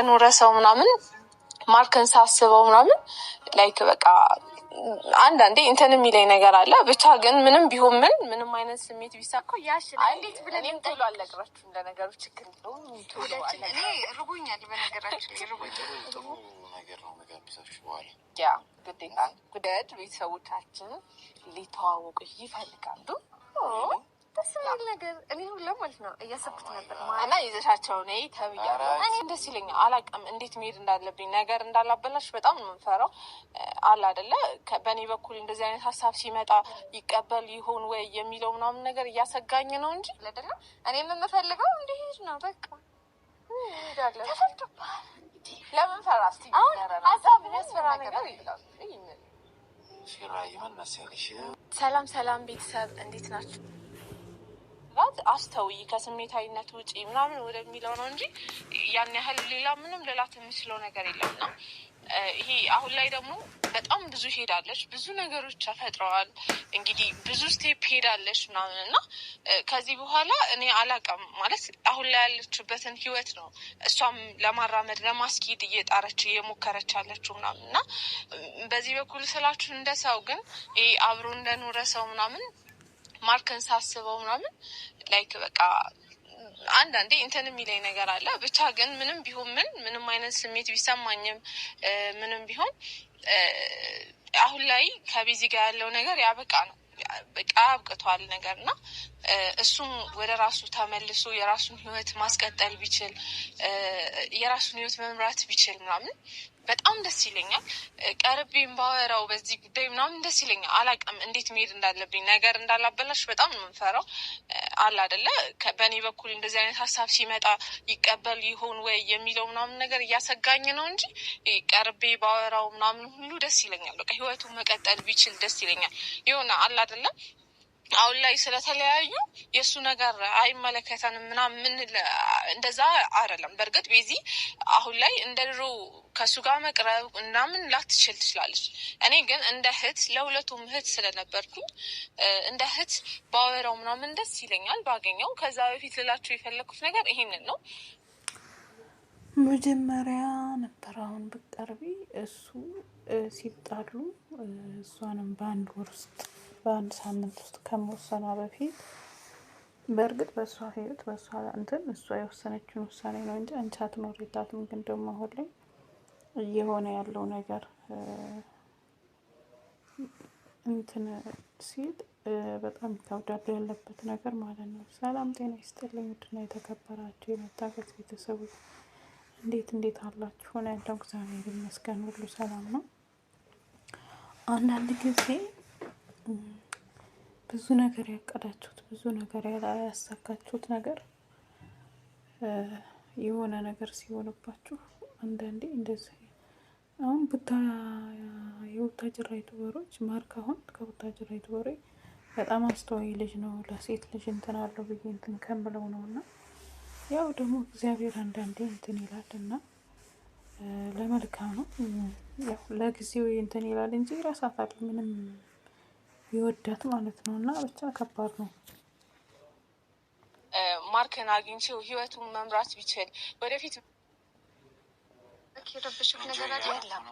ኖረ ሰው ምናምን ማርከን ሳስበው ምናምን ላይክ በቃ አንዳንዴ እንትን የሚለኝ ነገር አለ። ብቻ ግን ምንም ቢሆን ምንም አይነት ስሜት ቢሳካው ያሽላል። እንዴት ብለን ቶሎ አልነግራችሁ እንደነገሩ ችግር ነው። ቶሎ አለ እኔ ርቦኛል። በነገራችን ርቦኛል። ጥሩ ነገር ነው መጋብዛችሁ በኋላ ያ ግዴታ ጉዳድ ቤተሰቦቻችን ሊተዋወቁ ይፈልጋሉ። ተሰል ነገር እኔ ሁሉም ማለት ነው እያሰብኩት ነበር ማለት ይዘሻቸው ነይ ተብያለሁ። እኔ እንደስ ይለኛል አላውቅም እንዴት መሄድ እንዳለብኝ ነገር እንዳላበላሽ በጣም ነው የምፈራው አለ አይደለ። በእኔ በኩል እንደዚህ አይነት ሀሳብ ሲመጣ ይቀበል ይሆን ወይ የሚለው ምናምን ነገር እያሰጋኝ ነው እንጂ አይደለ። እኔ የምፈልገው እንዲሄድ ነው በቃ ይሄዳል። ተፈልቶባል ለምን ፈራስ ትይኛለህ? ሀሳብ የሚያስፈራ ነገር ይላል። ሰላም ቤተሰብ እንዴት ናችሁ? አስተውይ ከስሜታዊነት ውጪ ምናምን ወደሚለው ነው እንጂ ያን ያህል ሌላ ምንም ልላት የምችለው ነገር የለም ነው። ይሄ አሁን ላይ ደግሞ በጣም ብዙ ሄዳለች፣ ብዙ ነገሮች ተፈጥረዋል። እንግዲህ ብዙ ስቴፕ ሄዳለች ምናምን እና ከዚህ በኋላ እኔ አላውቅም ማለት አሁን ላይ ያለችበትን ህይወት ነው እሷም ለማራመድ ለማስኬድ እየጣረች እየሞከረች ያለችው ምናምን እና በዚህ በኩል ስላችሁ እንደ ሰው ግን ይሄ አብሮ እንደኖረ ሰው ምናምን ማርከን ሳስበው ምናምን ላይክ በቃ አንዳንዴ እንትን የሚለኝ ነገር አለ። ብቻ ግን ምንም ቢሆን ምንም አይነት ስሜት ቢሰማኝም ምንም ቢሆን አሁን ላይ ከቢዚ ጋር ያለው ነገር ያበቃ ነው በቃ አብቅቷል ነገርና እሱም ወደ ራሱ ተመልሶ የራሱን ህይወት ማስቀጠል ቢችል የራሱን ህይወት መምራት ቢችል ምናምን በጣም ደስ ይለኛል። ቀርቤም ባወራው በዚህ ጉዳይ ምናምን ደስ ይለኛል። አላውቅም እንዴት መሄድ እንዳለብኝ ነገር እንዳላበላሽ በጣም ነው የምፈራው አለ አይደለ። በእኔ በኩል እንደዚህ አይነት ሀሳብ ሲመጣ ይቀበል ይሆን ወይ የሚለው ምናምን ነገር እያሰጋኝ ነው እንጂ ቀርቤ ባወራው ምናምን ሁሉ ደስ ይለኛል። በቃ ህይወቱን መቀጠል ቢችል ደስ ይለኛል። የሆነ አለ አይደለ አሁን ላይ ስለተለያዩ የእሱ ነገር አይመለከተንም ምናምን እንደዛ አይደለም። በእርግጥ ቤዚ አሁን ላይ እንደ ድሮ ከሱ ጋር መቅረብ ምናምን ላትችል ትችላለች። እኔ ግን እንደ እህት ለሁለቱም እህት ስለነበርኩኝ እንደ እህት ባወራው ምናምን ደስ ይለኛል ባገኘው። ከዛ በፊት ልላችሁ የፈለኩት ነገር ይሄንን ነው። መጀመሪያ ነበር አሁን ብትቀርቢ እሱ ሲጣሉ እሷንም በአንድ ሳምንት ውስጥ ከመወሰኗ በፊት በእርግጥ በእሷ ህይወት በእሷ እንትን እሷ የወሰነችውን ውሳኔ ነው እንጂ አንቺ አትኖሪታትም። ግን ደግሞ አሁን ላይ እየሆነ ያለው ነገር እንትን ሲል በጣም ይከብዳል ያለበት ነገር ማለት ነው። ሰላም ጤና ይስጥልኝ ውድና የተከበራችሁ የመታገስ ቤተሰቦች እንዴት አላችሁ? ሆነ ያለው እግዚአብሔር ይመስገን ሁሉ ሰላም ነው። አንዳንድ ጊዜ ብዙ ነገር ያቀዳችሁት ብዙ ነገር ያሳካችሁት ነገር የሆነ ነገር ሲሆንባችሁ አንዳንዴ እንደዚህ አሁን የቡታጅራ ዩቲዩበሮች ማርክ አሁን ከቡታጅራ ዩቲዩበሮች በጣም አስተዋይ ልጅ ነው። ለሴት ልጅ እንትን አለው ብዬ እንትን ከምለው ነው እና ያው ደግሞ እግዚአብሔር አንዳንዴ እንትን ይላል እና ለመልካም ነው። ያው ለጊዜው እንትን ይላል እንጂ ራሳታል ምንም ይወዳት ማለት ነው እና ብቻ ከባድ ነው። ማርክን አግኝቼው ህይወቱን መምራት ቢችል ወደፊት ከረብሽክ ነገር አይደለም።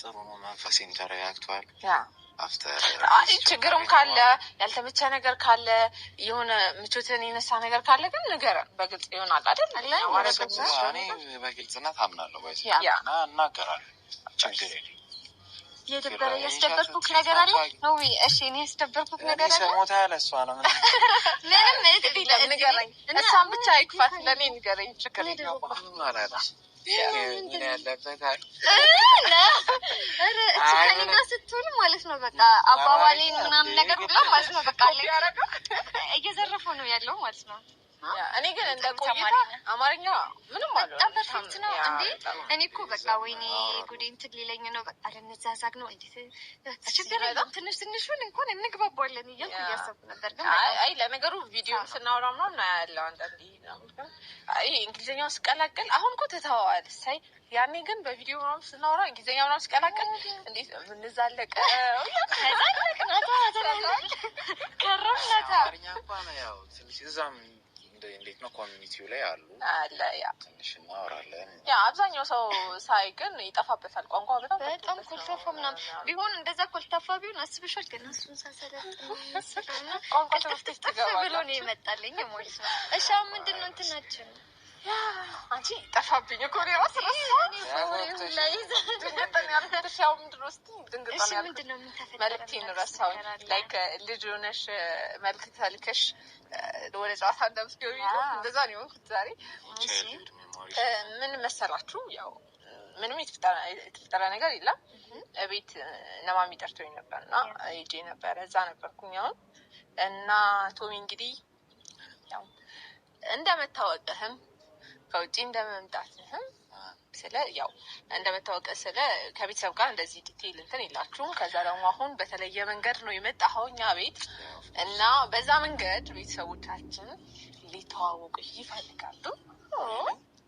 ጥሩ ነው። መንፈሴን ተረጋግቷል። ችግርም ካለ ያልተመቸ ነገር ካለ የሆነ ምቾትን የነሳ ነገር ካለ ግን ንገረን በግልጽ ይሆናል አይደል? እኔ በግልጽነት አምናለሁ እና እናገራለሁ። ችግር የለም። የደበረ ያስደበርኩት ነገር አለ ነው። እሺ እኔ ያስደበርኩት ነገር አለ። ሰሞታ ያለሷ ነው ምንም እዚህ ንገረኝ። እሷን ብቻ አይክፋት ለኔ ንገረኝ። ችግር የለም ማለት ምን ያለበት ከኔ ጋር ስትሆን ማለት ነው በቃ አባባሌ ምናምን ነገር ሁሉ ማለት ነው በቃ እየዘረፈ ነው ያለው ማለት ነው። እኔ ግን እንደ ቆይታ አማርኛ ምንም ማለት ነው ፐርፌክት ነው እንዴ? እኔ እኮ በቃ ወይኔ ጉዴን ትግሊለኝ ነው በቃ ለነዛዛግ ነው እንዴ? ችግር የለም ትንሹን እንኳን እንግባባለን እያልኩ እያሰብኩ ነበር። ግን አይ ለነገሩ ቪዲዮ ስናወራ ምናምን ያለው አንዳንዴ አይ እንግሊዝኛው ስቀላቀል አሁን እኮ ተተዋዋል ሳይ ያኔ ግን በቪዲዮ ምናምን ስናወራ እንግሊዝኛው ምናምን ስቀላቀል እንዴት እንዛለቀ ከረምናታ አማርኛ እንኳን ያው ትንሽ እዛም እንዴት ነው ኮሚኒቲው ላይ አሉ ያ ትንሽ እናወራለን። ያ አብዛኛው ሰው ሳይ ግን ይጠፋበታል ቋንቋ በጣም ኮልታፋ ምናምን ቢሆን እንደዛ ኮልታፋ ቢሆን አስብሻል። ግን እሱን ሳሰለጥን ቋንቋ ተፍተሽ ትገባለች ብሎ ነው የመጣልኝ ማለት ነው። እሺ ምንድን ነው እንትናችን አንቺ ጠፋብኝ እኮ ነው ወስረስ መልክቴን ረሳው ላይክ ልጅ ሆነሽ መልክ ተልከሽ ወደ ጨዋታ እንደምትገቢ እንደዛ ነው የሆንኩት ዛሬ። ምን መሰላችሁ ያው ምንም የተፈጠረ ነገር የለም። ቤት ነማሚ ጠርቶኝ ነበርና ሄጄ ነበር እዛ ነበርኩኝ አሁን እና ቶሚ እንግዲህ ያው እንደመታወቅህም ከውጪ እንደመምጣትህም ስለ ያው እንደመታወቀ ስለ ከቤተሰብ ጋር እንደዚህ ዲቴይል እንትን የላችሁም። ከዛ ደግሞ አሁን በተለየ መንገድ ነው የመጣኸው እኛ ቤት እና በዛ መንገድ ቤተሰቦቻችን ሊተዋወቁ ይፈልጋሉ።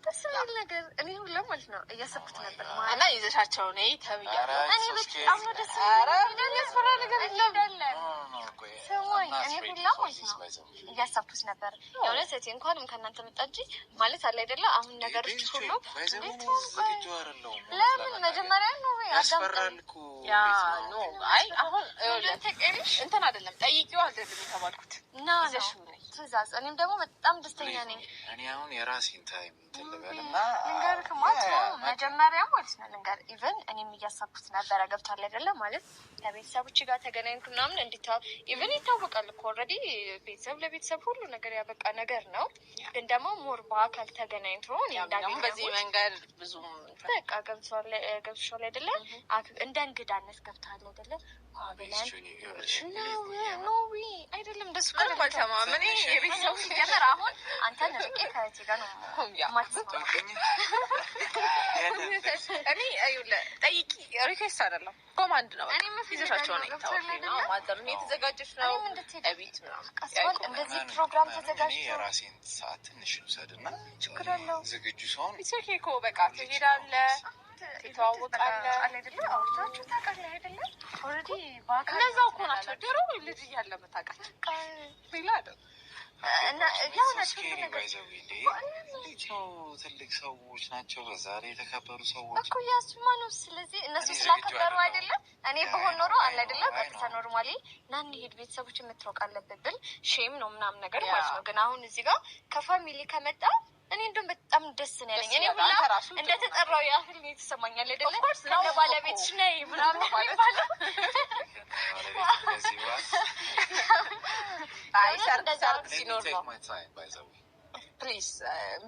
ደስ የሚል ነገር እኔ ሁላ ማለት ነው እያሰብኩት ነበር እና ይዘሻቸው ነይ ተብያለሁ። እኔ በጣም ነው ደስ የሚያስፈራ ነገር የለም። ሰማይ እኔ ሁላ ማለት ነው እያሰብኩት ነበር። የእውነት እህቴ እንኳንም ከእናንተ መጣ እንጂ ማለት አለ አይደለ አሁን ነገሮች ሁሉ ለምን መጀመሪያ ነው ያስፈራልኩ ያ ኖ አይ አሁን እንትን አይደለም ጠይቂው አይደለም የተባልኩት እና ትእዛዝ እኔም ደግሞ በጣም ደስተኛ ነኝ። እኔ አሁን የራሴን ታይም ትልበልና ልንገርህ ማለት ነው መጀመሪያ ማለት ነው ልንገር ኢቨን እኔም እያሰብኩት ነበረ ገብቷል አይደለ ማለት ከቤተሰቦች ጋር ተገናኝቱ ምናምን እንዲታው ኢቨን ይታወቃል እኮ ኦልሬዲ ቤተሰብ ለቤተሰብ ሁሉ ነገር ያበቃ ነገር ነው። ግን ደግሞ ሞር በአካል ተገናኝቶ እንዳገኘ በዚህ መንገድ ብዙም በቃ ገብቷል አይደለ እንደ እንግዳነት ገብቷል አይደለ ብለን ኖ አይደለም ደስ ምን የቤተሰብ ሲጀመር አሁን አንተን ርቄ ከእህቴ ጋር ነው እኔ ጠይቂ ሪኩዌስት አይደለም ኮማንድ ነው። ይዘሻቸው ነው ነው ማዘር የተዘጋጀች ነው ቤት ምናምን እንደዚህ ፕሮግራም ተዘጋጅቶ የራሴን ሰዓት ትንሽ ውሰድና ችግር አለው ዝግጁ ሰውን ኢትስ እኮ በቃ ትሄዳለህ ትተዋወቃለህ አይደለ አውርታችሁ ታውቃለህ አይደለ ኦልሬዲ በአካል እነዛው እኮ ናቸው ድሮ ልጅ እያለ የምታውቃቸው ሌላ አይደል እና ያው ናቸው ትልቅ ሰዎች ናቸው። በዛ ላይ የተከበሩ ሰዎች እኮ ያሱማ ነው። ስለዚህ እነሱ ስላከበሩ አይደለም እኔ በሆን ኖሮ አለ አይደለም ቀጥታ ኖርማሊ ና እንሂድ ቤተሰቦች የምትሮቅ አለብን ብል ሼም ነው ምናምን ነገር ማለት ነው። ግን አሁን እዚህ ጋር ከፋሚሊ ከመጣ እኔ እንደውም በጣም ደስ ነው ያለኝ። እኔ ሁላ እንደተጠራው ያህል ነው የተሰማኛል አይደለም ከነ ባለቤትሽ ነይ ምናምን ይባላል። አይ ሰርግ ሲኖር ነው ፕሊዝ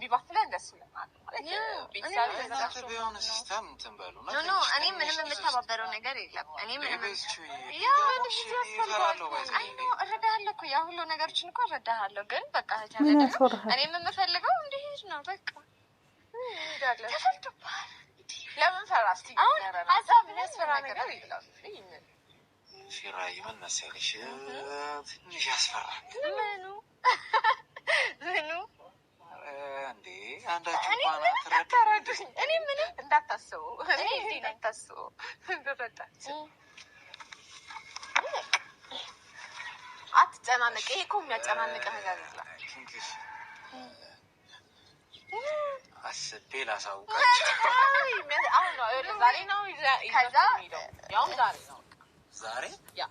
ቢባትለን ደስ ይለናል ማለት ቢሆን ሲስተም እንትን በሉ ኖ እኔ ምንም የምተባበረው ነገር የለም። እኔ ምንም እረዳሃለሁ እኮ ያ ሁሉ ነገሮችን እኮ እረዳሃለሁ። ግን በቃ እኔ የምፈልገው እንዲሄድ ነው በቃ ተፈልቶብሃል። ለምን ፈራስ አሁን ሀሳብ የሚያስፈራ ነገር የለም። ፊራይ ምን መሰለሽ ትንሽ ያስፈራል። ምኑ እንዴ አንዳችሁ እንኳን አትረዱኝ። እኔ ምንም እንዳታስቡ እኔ እንዳታስቡ እንደረዳችሁ አትጨናነቅ። ይሄ እኮ የሚያጨናንቅ ነገር አይደለም። አስቤ ላሳውቃቸው። አሁን ነው ዛሬ ነው ከዛ ያውም ዛሬ ነው ዛሬ ያ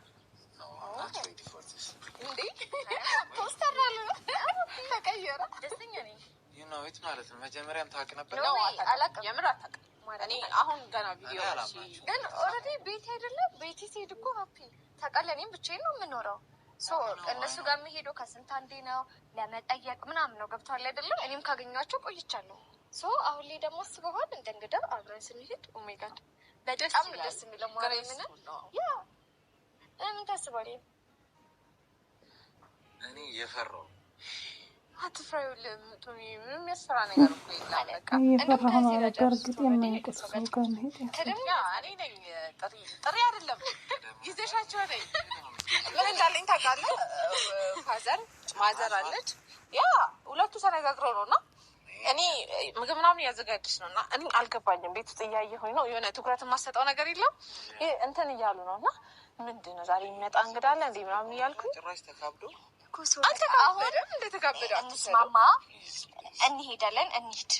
እንዴ ፖስተራሉ ተቀየረ። ደስተኛ ነኝ ዩኖት ማለት ነው። መጀመሪያም ታውቅ ነበር ነው አላውቅም። የምር አታውቅም። እኔ አሁን ገና ቪዲዮ ግን ኦልሬዲ ቤት አይደለም ቤት ሲሄድ እኮ ሀፒ ታውቃለህ። እኔም ብቻዬን ነው የምኖረው። ሶ እነሱ ጋር የሚሄደው ከስንት አንዴ ነው ለመጠየቅ ምናምን ነው ገብቷል አይደለም። እኔም ካገኘኋቸው ቆይቻለሁ። ሶ አሁን ላይ ደግሞ አስበዋል እንደ እንግዳ አብረን ስንሄድ ኦ ማይ ጋድ በጣም ደስ የሚለው ማርያምን ያ ምን ታስባለህ? እኔ የፈራው አትፍራዩ ለምቱኝ ምንም የሚያስፈራ ነገር እኮ የለም። በቃ የፈራሁ ነው በእርግጥ የማያውቅ ሰው ጋር መሄድ ከደምያ እኔ ነኝ ጥሪ አይደለም ይዘሻቸው ነኝ ምን እንዳለኝ ታውቃለህ? ማዘር አለች ያ ሁለቱ ተነጋግረው ነውና እኔ ምግብ ምናምን እያዘጋጀች ነውና እኔ አልገባኝም። ቤት ውስጥ እያየሁኝ ነው የሆነ ትኩረት የማሰጠው ነገር የለም እንትን እያሉ ነውና ምንድን ነው ዛሬ የሚመጣ እንግዳ አለ እንዴ ምናምን እያልኩኝ ጭራሽ ተካብዶ እኮ እኮ አሁን እንደተጋበደ እንስማማ፣ እንሄዳለን፣ እንሂድ።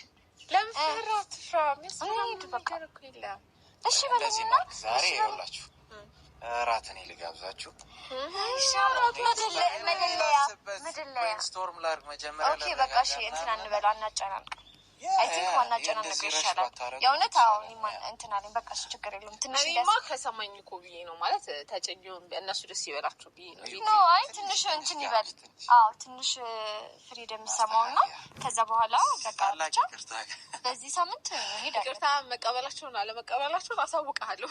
ለምን ፍራት እሺ በለኝና ዛሬ ይኸውላችሁ እራት እኔ ልጋብዛችሁ። መደለያ ስቶርም ላድርግ መጀመሪያ። ኦኬ በቃ እሺ፣ እንትን አንበላ፣ አናጨናንቅ። አይ ቲንክ ዋናጨናንቅ ይሻላል የእውነት። አዎ እንትን አለኝ። በቃ እሱ ችግር የለውም። ትንሽ እኔማ ከሰማኝ እኮ ብዬ ነው ማለት ተጨኘውን እነሱ ደስ ይበላቸው ብዬ ነው። ኖ አይ ትንሽ እንትን ይበል። አዎ ትንሽ ፍሪደም የሚሰማውና ከዛ በኋላ በቃ ብቻ በዚህ ሳምንት እንሄዳለን። ይቅርታ መቀበላቸውን አለመቀበላቸውን አሳውቅሃለሁ።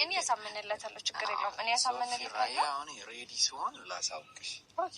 እኔ ያሳምንለታለሁ፣ ችግር የለውም። እኔ ያሳምንለታለሁ። አሁን ሬዲ ሲሆን ላሳውቅሽ። ኦኬ